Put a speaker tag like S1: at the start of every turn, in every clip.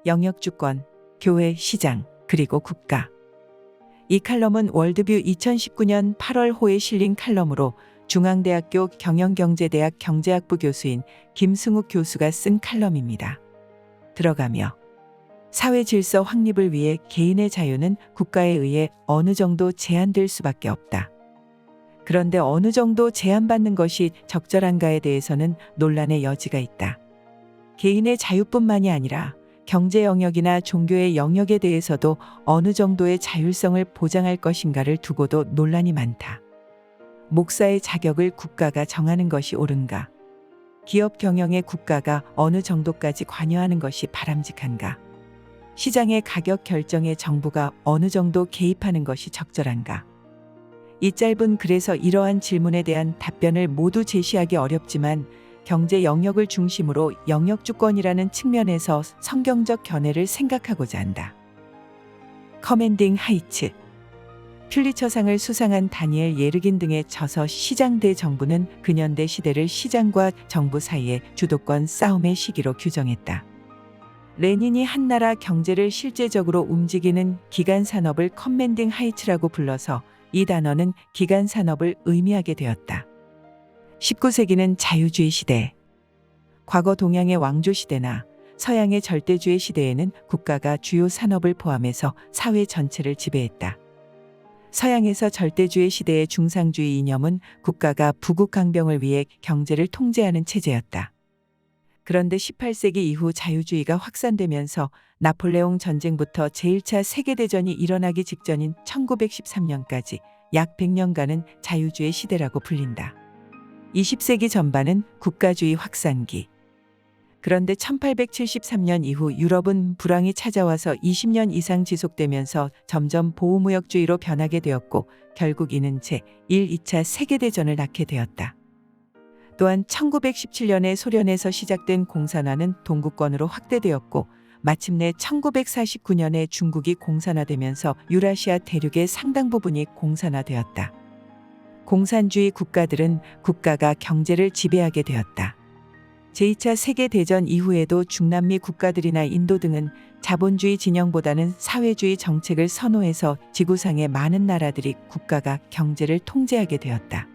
S1: 영역주권, 교회, 시장, 그리고 국가. 이 칼럼은 월드뷰 2019년 8월 호에 실린 칼럼으로 중앙대학교 경영경제대학 경제학부 교수인 김승욱 교수가 쓴 칼럼입니다. 들어가며 사회 질서 확립을 위해 개인의 자유는 국가에 의해 어느 정도 제한될 수밖에 없다. 그런데 어느 정도 제한받는 것이 적절한가에 대해서는 논란의 여지가 있다. 개인의 자유뿐만이 아니라 경제 영역이나 종교의 영역에 대해서도 어느 정도의 자율성을 보장할 것인가를 두고도 논란이 많다. 목사의 자격을 국가가 정하는 것이 옳은가? 기업 경영에 국가가 어느 정도까지 관여하는 것이 바람직한가? 시장의 가격 결정에 정부가 어느 정도 개입하는 것이 적절한가? 이 짧은 글에서 이러한 질문에 대한 답변을 모두 제시하기 어렵지만 경제 영역을 중심으로 영역주권이라는 측면에서 성경적 견해를 생각하고자 한다. 커맨딩 하이츠. 퓰리처상을 수상한 다니엘 예르긴 등의 저서 시장 대 정부는 근현대 시대를 시장과 정부 사이의 주도권 싸움의 시기로 규정했다. 레닌이 한 나라 경제를 실제적으로 움직이는 기간 산업을 커맨딩 하이츠라고 불러서 이 단어는 기간 산업을 의미하게 되었다. 19세기는 자유주의 시대. 과거 동양의 왕조 시대나 서양의 절대주의 시대에는 국가가 주요 산업을 포함해서 사회 전체를 지배했다. 서양에서 절대주의 시대의 중상주의 이념은 국가가 부국강병을 위해 경제를 통제하는 체제였다. 그런데 18세기 이후 자유주의가 확산되면서 나폴레옹 전쟁부터 제1차 세계대전이 일어나기 직전인 1913년까지 약 100년간은 자유주의 시대라고 불린다. 20세기 전반은 국가주의 확산기. 그런데 1873년 이후 유럽은 불황이 찾아와서 20년 이상 지속되면서 점점 보호무역주의로 변하게 되었고 결국 이는 제1, 2차 세계대전을 낳게 되었다. 또한 1917년에 소련에서 시작된 공산화는 동구권으로 확대되었고 마침내 1949년에 중국이 공산화되면서 유라시아 대륙의 상당 부분이 공산화되었다. 공산주의 국가들은 국가가 경제를 지배하게 되었다. 제2차 세계대전 이후에도 중남미 국가들이나 인도 등은 자본주의 진영보다는 사회주의 정책을 선호해서 지구상의 많은 나라들이 국가가 경제를 통제하게 되었다.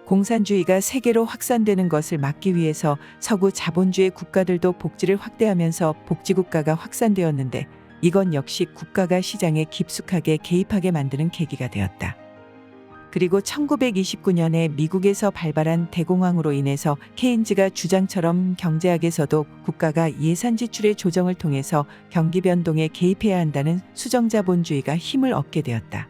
S1: 공산주의가 세계로 확산되는 것을 막기 위해서 서구 자본주의 국가들도 복지를 확대하면서 복지국가가 확산되었는데 이건 역시 국가가 시장에 깊숙하게 개입하게 만드는 계기가 되었다. 그리고 1929년에 미국에서 발발한 대공황으로 인해서 케인즈가 주장처럼 경제학에서도 국가가 예산 지출의 조정을 통해서 경기 변동에 개입해야 한다는 수정자본주의가 힘을 얻게 되었다.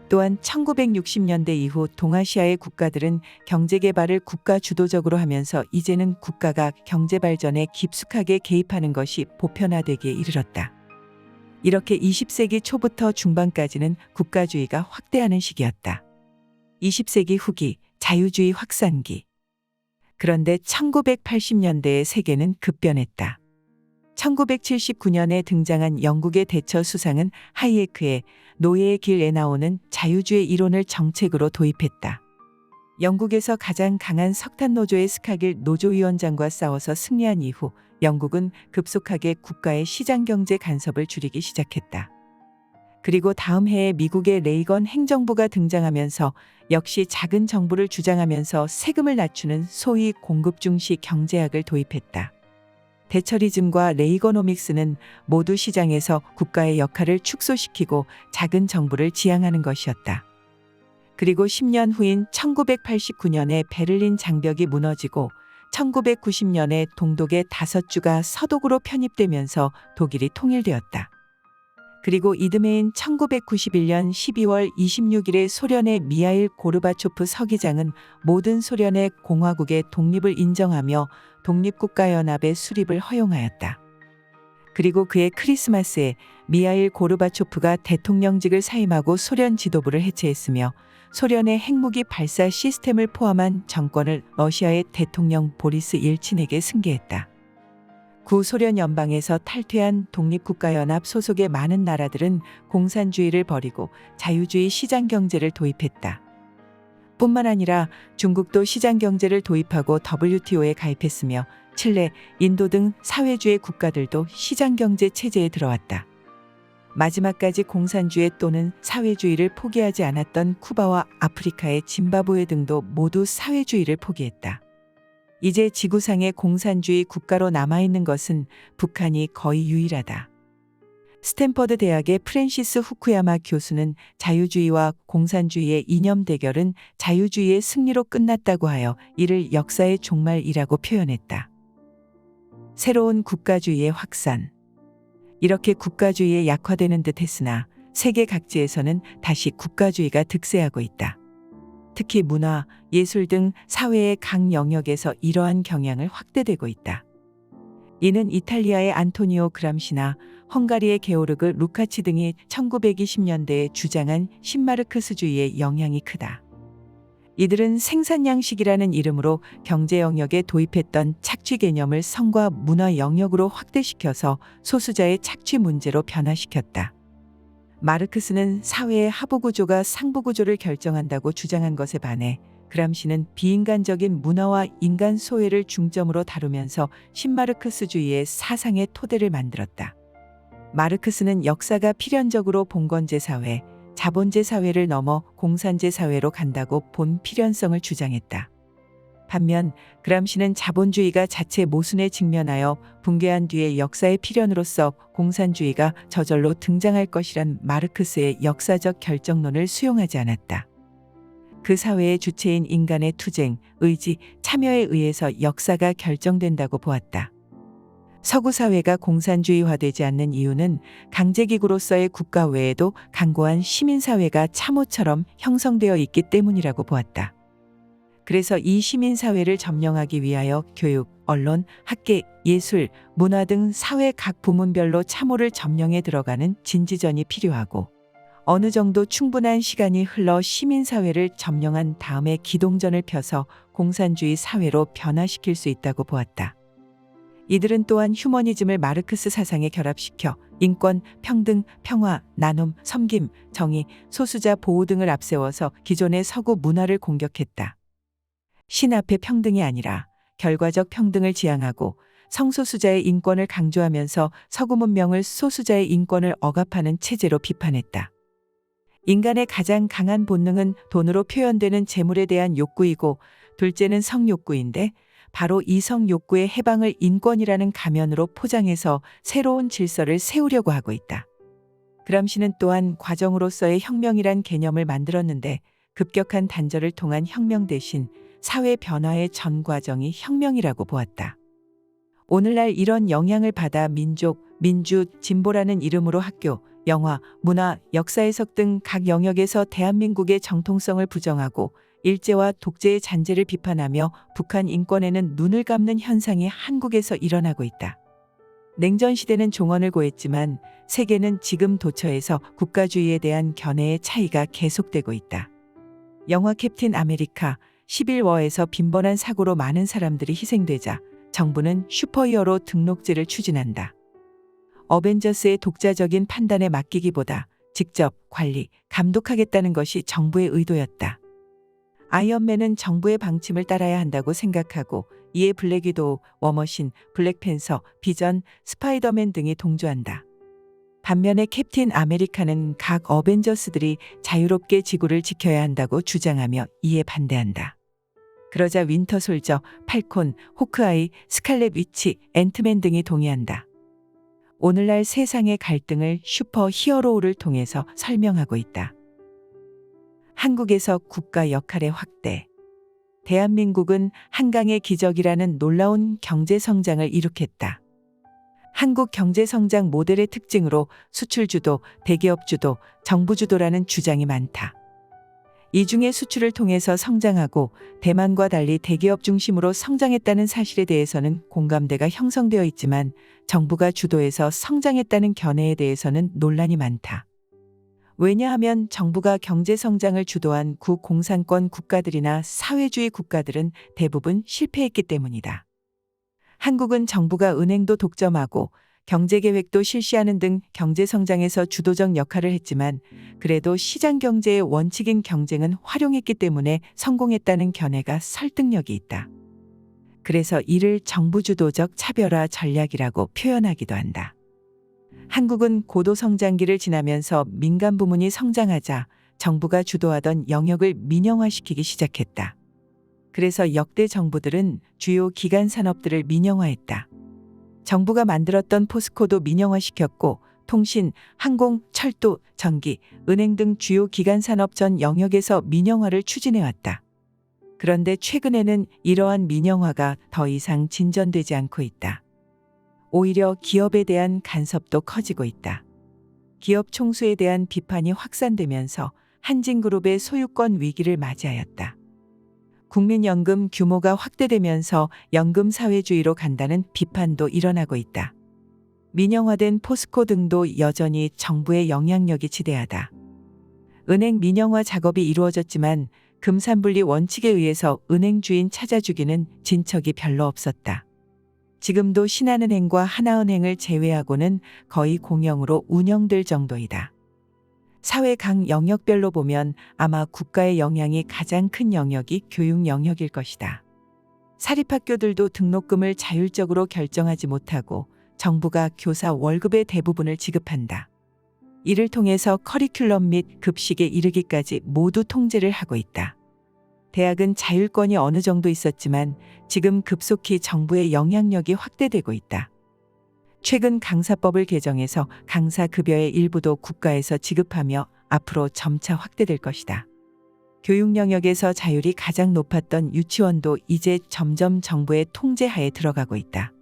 S1: 또한 1960년대 이후 동아시아의 국가들은 경제개발을 국가 주도적으로 하면서 이제는 국가가 경제발전에 깊숙하게 개입하는 것이 보편화되기에 이르렀다. 이렇게 20세기 초부터 중반까지는 국가주의가 확대하는 시기였다. 20세기 후기, 자유주의 확산기. 그런데 1980년대의 세계는 급변했다. 1979년에 등장한 영국의 대처 수상은 하이에크의 노예의 길에 나오는 자유주의 이론을 정책으로 도입했다. 영국에서 가장 강한 석탄 노조의 스카길 노조위원장과 싸워서 승리한 이후 영국은 급속하게 국가의 시장경제 간섭을 줄이기 시작했다. 그리고 다음 해에 미국의 레이건 행정부가 등장하면서 역시 작은 정부를 주장하면서 세금을 낮추는 소위 공급 중시 경제학을 도입했다. 대처리즘과 레이거노믹스는 모두 시장에서 국가의 역할을 축소시키고 작은 정부를 지향하는 것이었다. 그리고 10년 후인 1989년에 베를린 장벽이 무너지고 1990년에 동독의 5주가 서독으로 편입되면서 독일이 통일되었다. 그리고 이듬해인 1991년 12월 26일에 소련의 미하일 고르바초프 서기장은 모든 소련의 공화국의 독립을 인정하며 독립국가연합의 수립을 허용하였다. 그리고 그해 크리스마스에 미하일 고르바초프가 대통령직을 사임하고 소련 지도부를 해체했으며 소련의 핵무기 발사 시스템을 포함한 정권을 러시아의 대통령 보리스 일친에게 승계했다. 구소련 연방에서 탈퇴한 독립국가연합 소속의 많은 나라들은 공산주의를 버리고 자유주의 시장경제를 도입했다. 뿐만 아니라 중국도 시장경제를 도입하고 WTO에 가입했으며 칠레, 인도 등 사회주의 국가들도 시장경제 체제에 들어왔다. 마지막까지 공산주의 또는 사회주의를 포기하지 않았던 쿠바와 아프리카의 짐바브웨 등도 모두 사회주의를 포기했다. 이제 지구상의 공산주의 국가로 남아있는 것은 북한이 거의 유일하다. 스탠퍼드 대학의 프랜시스 후쿠야마 교수는 자유주의와 공산주의의 이념 대결은 자유주의의 승리로 끝났다고 하여 이를 역사의 종말이라고 표현했다. 새로운 국가주의의 확산. 이렇게 국가주의에 약화되는 듯 했으나 세계 각지에서는 다시 국가주의가 득세하고 있다. 특히 문화, 예술 등 사회의 각 영역에서 이러한 경향을 확대되고 있다. 이는 이탈리아의 안토니오 그람시나 헝가리의 게오르그 루카치 등이 1920년대에 주장한 신마르크스주의의 영향이 크다. 이들은 생산양식이라는 이름으로 경제 영역에 도입했던 착취 개념을 성과 문화 영역으로 확대시켜서 소수자의 착취 문제로 변화시켰다. 마르크스는 사회의 하부구조가 상부구조를 결정한다고 주장한 것에 반해 그람시는 비인간적인 문화와 인간 소외를 중점으로 다루면서 신마르크스주의의 사상의 토대를 만들었다. 마르크스는 역사가 필연적으로 봉건제 사회, 자본제 사회를 넘어 공산제 사회로 간다고 본 필연성을 주장했다. 반면 그람시는 자본주의가 자체 모순에 직면하여 붕괴한 뒤에 역사의 필연으로서 공산주의가 저절로 등장할 것이란 마르크스의 역사적 결정론을 수용하지 않았다. 그 사회의 주체인 인간의 투쟁, 의지, 참여에 의해서 역사가 결정된다고 보았다. 서구 사회가 공산주의화되지 않는 이유는 강제기구로서의 국가 외에도 강고한 시민사회가 참호처럼 형성되어 있기 때문이라고 보았다. 그래서 이 시민사회를 점령하기 위하여 교육, 언론, 학계, 예술, 문화 등 사회 각 부문별로 참호를 점령해 들어가는 진지전이 필요하고 어느 정도 충분한 시간이 흘러 시민사회를 점령한 다음에 기동전을 펴서 공산주의 사회로 변화시킬 수 있다고 보았다. 이들은 또한 휴머니즘을 마르크스 사상에 결합시켜 인권, 평등, 평화, 나눔, 섬김, 정의, 소수자 보호 등을 앞세워서 기존의 서구 문화를 공격했다. 신 앞에 평등이 아니라 결과적 평등을 지향하고 성소수자의 인권을 강조하면서 서구 문명을 소수자의 인권을 억압하는 체제로 비판했다. 인간의 가장 강한 본능은 돈으로 표현되는 재물에 대한 욕구이고 둘째는 성욕구인데 바로 이 성욕구의 해방을 인권이라는 가면으로 포장해서 새로운 질서를 세우려고 하고 있다. 그람시는 또한 과정으로서의 혁명이란 개념을 만들었는데 급격한 단절을 통한 혁명 대신 사회 변화의 전 과정이 혁명이라고 보았다. 오늘날 이런 영향을 받아 민족, 민주, 진보라는 이름으로 학교, 영화, 문화, 역사 해석 등 각 영역에서 대한민국의 정통성을 부정하고 일제와 독재의 잔재를 비판하며 북한 인권에는 눈을 감는 현상이 한국에서 일어나고 있다. 냉전 시대는 종언을 고했지만 세계는 지금 도처에서 국가주의에 대한 견해의 차이가 계속되고 있다. 영화 캡틴 아메리카 11월에서 빈번한 사고로 많은 사람들이 희생되자 정부는 슈퍼히어로 등록제를 추진한다. 어벤져스의 독자적인 판단에 맡기기보다 직접 관리, 감독하겠다는 것이 정부의 의도였다. 아이언맨은 정부의 방침을 따라야 한다고 생각하고 이에 블랙 위도우, 워머신, 블랙팬서, 비전, 스파이더맨 등이 동조한다. 반면에 캡틴 아메리카는 각 어벤져스들이 자유롭게 지구를 지켜야 한다고 주장하며 이에 반대한다. 그러자 윈터 솔저, 팔콘, 호크아이, 스칼렛 위치, 앤트맨 등이 동의한다. 오늘날 세상의 갈등을 슈퍼 히어로를 통해서 설명하고 있다. 한국에서 국가 역할의 확대. 대한민국은 한강의 기적이라는 놀라운 경제 성장을 이룩했다. 한국 경제 성장 모델의 특징으로 수출 주도, 대기업 주도, 정부 주도라는 주장이 많다. 이 중에 수출을 통해서 성장하고 대만과 달리 대기업 중심으로 성장했다는 사실에 대해서는 공감대가 형성되어 있지만 정부가 주도해서 성장했다는 견해에 대해서는 논란이 많다. 왜냐하면 정부가 경제 성장을 주도한 구공산권 국가들이나 사회주의 국가들은 대부분 실패했기 때문이다. 한국은 정부가 은행도 독점하고 경제계획도 실시하는 등 경제성장에서 주도적 역할을 했지만 그래도 시장경제의 원칙인 경쟁은 활용했기 때문에 성공했다는 견해가 설득력이 있다. 그래서 이를 정부주도적 차별화 전략이라고 표현하기도 한다. 한국은 고도 성장기를 지나면서 민간 부문이 성장하자 정부가 주도하던 영역을 민영화시키기 시작했다. 그래서 역대 정부들은 주요 기간 산업들을 민영화했다. 정부가 만들었던 포스코도 민영화시켰고 통신, 항공, 철도, 전기, 은행 등 주요 기간 산업 전 영역에서 민영화를 추진해왔다. 그런데 최근에는 이러한 민영화가 더 이상 진전되지 않고 있다. 오히려 기업에 대한 간섭도 커지고 있다. 기업 총수에 대한 비판이 확산되면서 한진그룹의 소유권 위기를 맞이하였다. 국민연금 규모가 확대되면서 연금 사회주의로 간다는 비판도 일어나고 있다. 민영화된 포스코 등도 여전히 정부의 영향력이 지대하다. 은행 민영화 작업이 이루어졌지만 금산분리 원칙에 의해서 은행 주인 찾아주기는 진척이 별로 없었다. 지금도 신한은행과 하나은행을 제외하고는 거의 공영으로 운영될 정도이다. 사회 각 영역별로 보면 아마 국가의 영향이 가장 큰 영역이 교육 영역일 것이다. 사립학교들도 등록금을 자율적으로 결정하지 못하고 정부가 교사 월급의 대부분을 지급한다. 이를 통해서 커리큘럼 및 급식에 이르기까지 모두 통제를 하고 있다. 대학은 자율권이 어느 정도 있었지만 지금 급속히 정부의 영향력이 확대되고 있다. 최근 강사법을 개정해서 강사 급여의 일부도 국가에서 지급하며 앞으로 점차 확대될 것이다. 교육 영역에서 자율이 가장 높았던 유치원도 이제 점점 정부의 통제하에 들어가고 있다.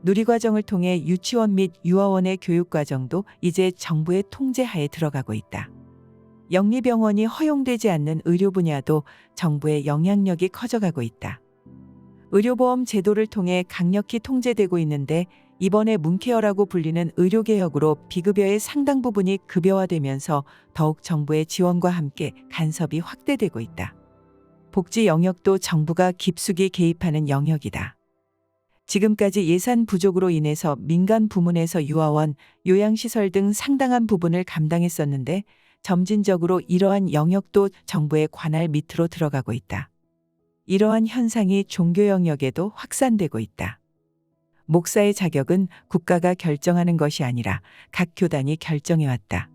S1: 누리과정을 통해 유치원 및 유아원의 교육과정도 이제 정부의 통제하에 들어가고 있다. 영리병원이 허용되지 않는 의료 분야도 정부의 영향력이 커져가고 있다. 의료보험 제도를 통해 강력히 통제되고 있는데 이번에 문케어라고 불리는 의료개혁으로 비급여의 상당 부분이 급여화되면서 더욱 정부의 지원과 함께 간섭이 확대되고 있다. 복지 영역도 정부가 깊숙이 개입하는 영역이다. 지금까지 예산 부족으로 인해서 민간 부문에서 유아원, 요양시설 등 상당한 부분을 감당했었는데 점진적으로 이러한 영역도 정부의 관할 밑으로 들어가고 있다. 이러한 현상이 종교 영역에도 확산되고 있다. 목사의 자격은 국가가 결정하는 것이 아니라 각 교단이 결정해왔다.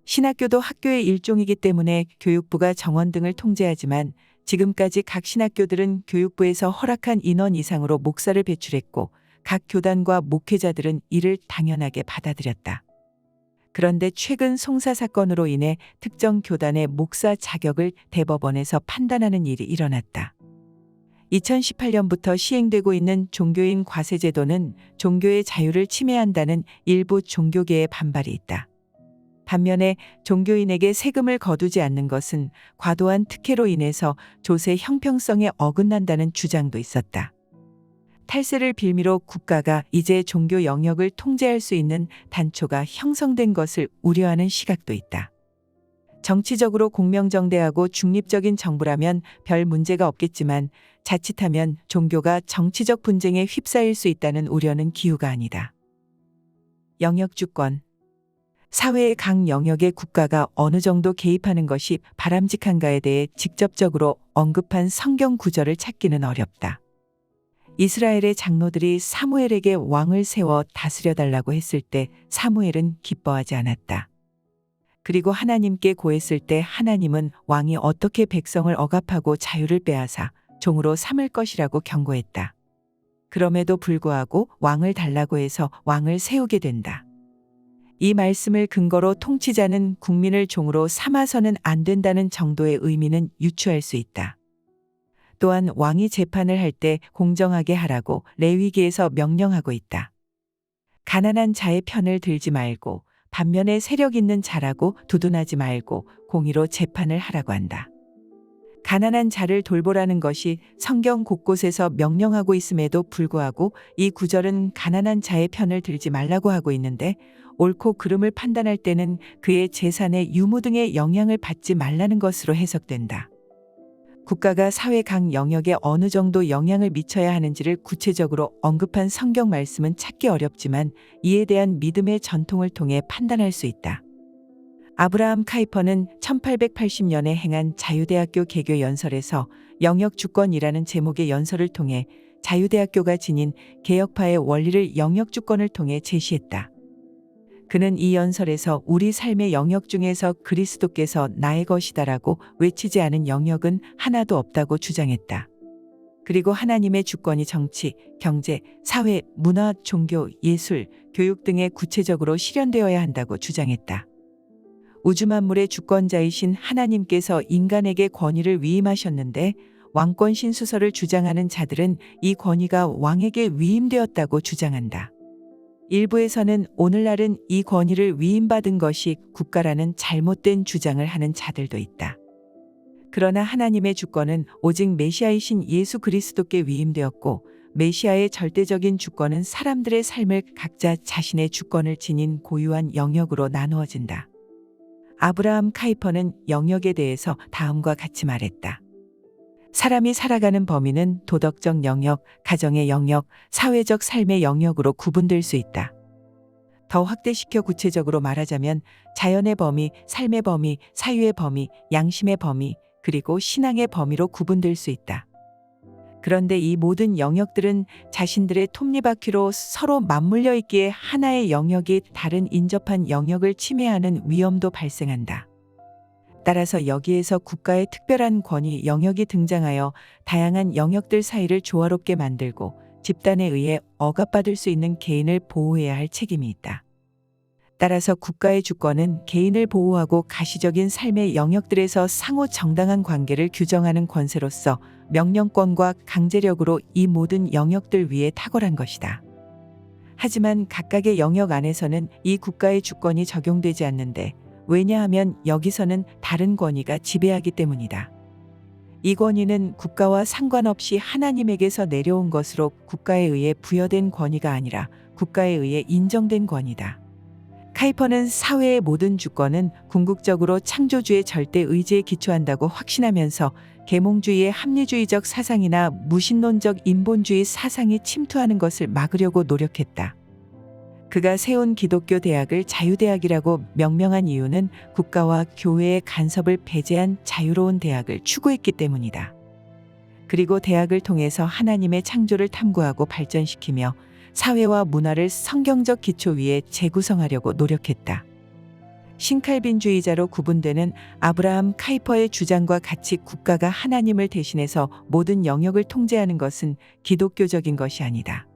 S1: 신학교도 학교의 일종이기 때문에 교육부가 정원 등을 통제하지만 지금까지 각 신학교들은 교육부에서 허락한 인원 이상으로 목사를 배출했고 각 교단과 목회자들은 이를 당연하게 받아들였다. 그런데 최근 송사 사건으로 인해 특정 교단의 목사 자격을 대법원에서 판단하는 일이 일어났다. 2018년부터 시행되고 있는 종교인 과세제도는 종교의 자유를 침해한다는 일부 종교계의 반발이 있다. 반면에 종교인에게 세금을 거두지 않는 것은 과도한 특혜로 인해서 조세 형평성에 어긋난다는 주장도 있었다. 탈세를 빌미로 국가가 이제 종교 영역을 통제할 수 있는 단초가 형성된 것을 우려하는 시각도 있다. 정치적으로 공명정대하고 중립적인 정부라면 별 문제가 없겠지만 자칫하면 종교가 정치적 분쟁에 휩싸일 수 있다는 우려는 기우가 아니다. 영역주권. 사회의 각 영역에 국가가 어느 정도 개입하는 것이 바람직한가에 대해 직접적으로 언급한 성경 구절을 찾기는 어렵다. 이스라엘의 장로들이 사무엘에게 왕을 세워 다스려달라고 했을 때 사무엘은 기뻐하지 않았다. 그리고 하나님께 고했을 때 하나님은 왕이 어떻게 백성을 억압하고 자유를 빼앗아 종으로 삼을 것이라고 경고했다. 그럼에도 불구하고 왕을 달라고 해서 왕을 세우게 된다. 이 말씀을 근거로 통치자는 국민을 종으로 삼아서는 안 된다는 정도의 의미는 유추할 수 있다. 또한 왕이 재판을 할 때 공정하게 하라고 레위기에서 명령하고 있다. 가난한 자의 편을 들지 말고 반면에 세력 있는 자라고 두둔하지 말고 공의로 재판을 하라고 한다. 가난한 자를 돌보라는 것이 성경 곳곳에서 명령하고 있음에도 불구하고 이 구절은 가난한 자의 편을 들지 말라고 하고 있는데 옳고 그름을 판단할 때는 그의 재산의 유무 등의 영향을 받지 말라는 것으로 해석된다. 국가가 사회 각 영역에 어느 정도 영향을 미쳐야 하는지를 구체적으로 언급한 성경 말씀은 찾기 어렵지만 이에 대한 믿음의 전통을 통해 판단할 수 있다. 아브라함 카이퍼는 1880년에 행한 자유대학교 개교 연설에서 영역주권이라는 제목의 연설을 통해 자유대학교가 지닌 개혁파의 원리를 영역주권을 통해 제시했다. 그는 이 연설에서 우리 삶의 영역 중에서 그리스도께서 나의 것이다라고 외치지 않은 영역은 하나도 없다고 주장했다. 그리고 하나님의 주권이 정치, 경제, 사회, 문화, 종교, 예술, 교육 등에 구체적으로 실현되어야 한다고 주장했다. 우주 만물의 주권자이신 하나님께서 인간에게 권위를 위임하셨는데 왕권 신수설을 주장하는 자들은 이 권위가 왕에게 위임되었다고 주장한다. 일부에서는 오늘날은 이 권위를 위임받은 것이 국가라는 잘못된 주장을 하는 자들도 있다. 그러나 하나님의 주권은 오직 메시아이신 예수 그리스도께 위임되었고 메시아의 절대적인 주권은 사람들의 삶을 각자 자신의 주권을 지닌 고유한 영역으로 나누어진다. 아브라함 카이퍼는 영역에 대해서 다음과 같이 말했다. 사람이 살아가는 범위는 도덕적 영역, 가정의 영역, 사회적 삶의 영역으로 구분될 수 있다. 더 확대시켜 구체적으로 말하자면 자연의 범위, 삶의 범위, 사유의 범위, 양심의 범위, 그리고 신앙의 범위로 구분될 수 있다. 그런데 이 모든 영역들은 자신들의 톱니바퀴로 서로 맞물려 있기에 하나의 영역이 다른 인접한 영역을 침해하는 위험도 발생한다. 따라서 여기에서 국가의 특별한 권위 영역이 등장하여 다양한 영역들 사이를 조화롭게 만들고 집단에 의해 억압받을 수 있는 개인을 보호해야 할 책임이 있다. 따라서 국가의 주권은 개인을 보호하고 가시적인 삶의 영역들에서 상호 정당한 관계를 규정하는 권세로서 명령권과 강제력으로 이 모든 영역들 위에 탁월한 것이다. 하지만 각각의 영역 안에서는 이 국가의 주권이 적용되지 않는데 왜냐하면 여기서는 다른 권위가 지배하기 때문이다. 이 권위는 국가와 상관없이 하나님에게서 내려온 것으로 국가에 의해 부여된 권위가 아니라 국가에 의해 인정된 권위다. 카이퍼는 사회의 모든 주권은 궁극적으로 창조주의 절대 의지에 기초한다고 확신하면서 계몽주의의 합리주의적 사상이나 무신론적 인본주의 사상이 침투하는 것을 막으려고 노력했다. 그가 세운 기독교 대학을 자유대학이라고 명명한 이유는 국가와 교회의 간섭을 배제한 자유로운 대학을 추구했기 때문이다. 그리고 대학을 통해서 하나님의 창조를 탐구하고 발전시키며 사회와 문화를 성경적 기초 위에 재구성하려고 노력했다. 신칼빈주의자로 구분되는 아브라함 카이퍼의 주장과 같이 국가가 하나님을 대신해서 모든 영역을 통제하는 것은 기독교적인 것이 아니다.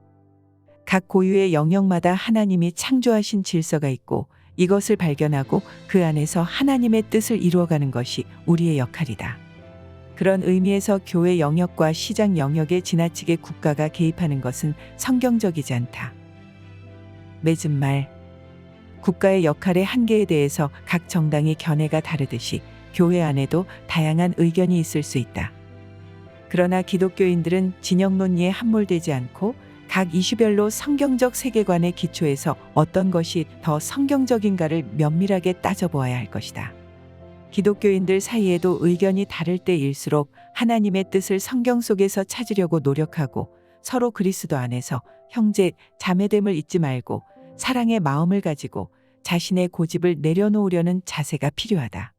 S1: 각 고유의 영역마다 하나님이 창조하신 질서가 있고 이것을 발견하고 그 안에서 하나님의 뜻을 이루어가는 것이 우리의 역할이다. 그런 의미에서 교회 영역과 시장 영역에 지나치게 국가가 개입하는 것은 성경적이지 않다. 맺은 말, 국가의 역할의 한계에 대해서 각 정당의 견해가 다르듯이 교회 안에도 다양한 의견이 있을 수 있다. 그러나 기독교인들은 진영 논리에 함몰되지 않고 각 이슈별로 성경적 세계관의 기초에서 어떤 것이 더 성경적인가를 면밀하게 따져보아야 할 것이다. 기독교인들 사이에도 의견이 다를 때일수록 하나님의 뜻을 성경 속에서 찾으려고 노력하고 서로 그리스도 안에서 형제, 자매됨을 잊지 말고 사랑의 마음을 가지고 자신의 고집을 내려놓으려는 자세가 필요하다.